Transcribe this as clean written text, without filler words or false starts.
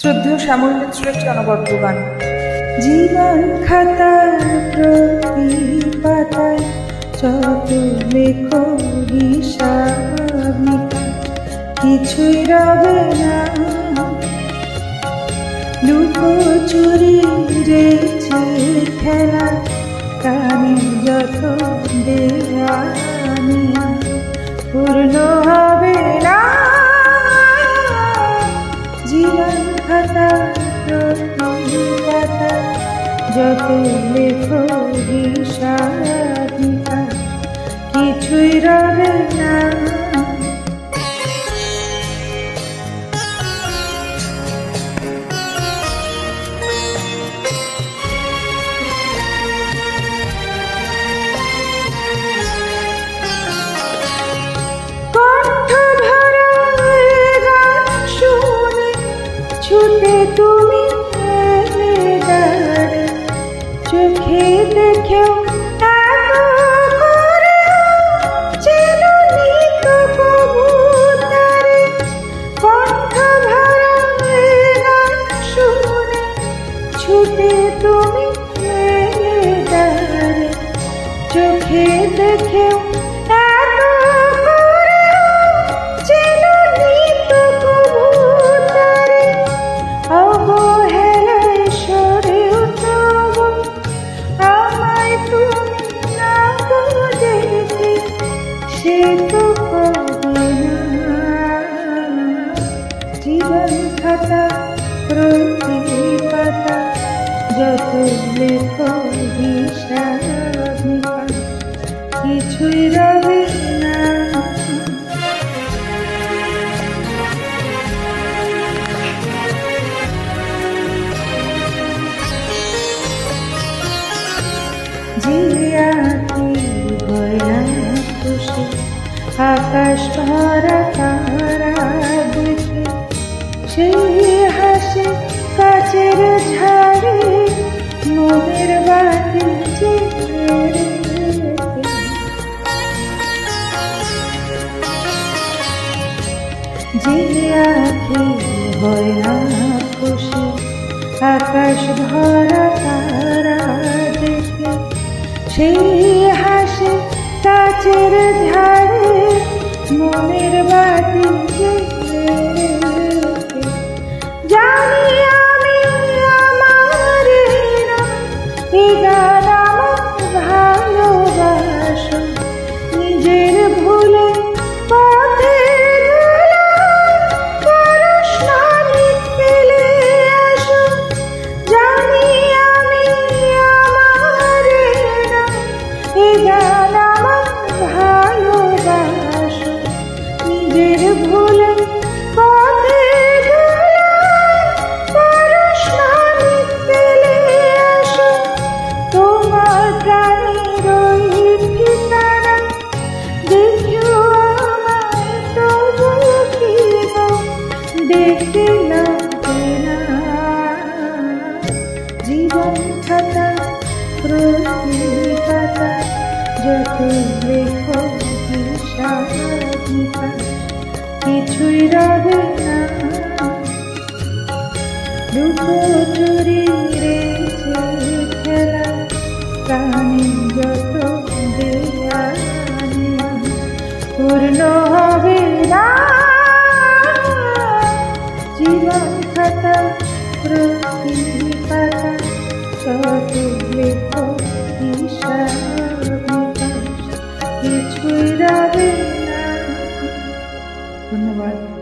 শ্রদ্ধেয় শ্যামল মিত্রের একটি অনবদ্য গান। জীবন খাতার প্রতি পাতায় যত লেখো হিসাব কিছুই রবে না, লুকোচুরি রেছে খেলা কানে যত দেয়া পূর্ণ হবে না। জীবন খাতা প্রতি পাতা যত লেখো হিসাব কিছুই রবে না। ছুটে তুমি চোখে দেখেও ছুটে তুমি চোখে দেখেও জীবন খাতা প্রতি পাতা যত লেখো হিসাব কিছুই রবে না। জিয়াতি হয় না খুশি আকাশ ভরা তারা দেখে, সেই হাসি কাচের ঝাড়ে মনের বাতি যে আঁখি হয় না খুশি আকাশ ভরা তারা দেখে, সেই হাসি কাচের ঝাড়ে মনের বাতি জানি আমি আমার এই গান আমার ভালোবাসো নিজের ভুলে পথে ফেলে আসো। জানি আমি আমার এই গান আমার ভালোবাসো নিজের ভুলে পথে ফেলে আসো। তোমার প্রাণের ওই ঠিকানা দেখো আমায় তবু কি দেখতে লাগবে না। জীবন খাতা প্রতি পাতা যত লেখো হিসাব কিছুই রবে না, লুকোচুরি রেছে খেলা প্রাণে যত দেয়া পূর্ণ হবে না। জীবন খাতা প্রতি পাতা যত লেখো হিসাব কিছুই রবে না। ধন্যবাদ।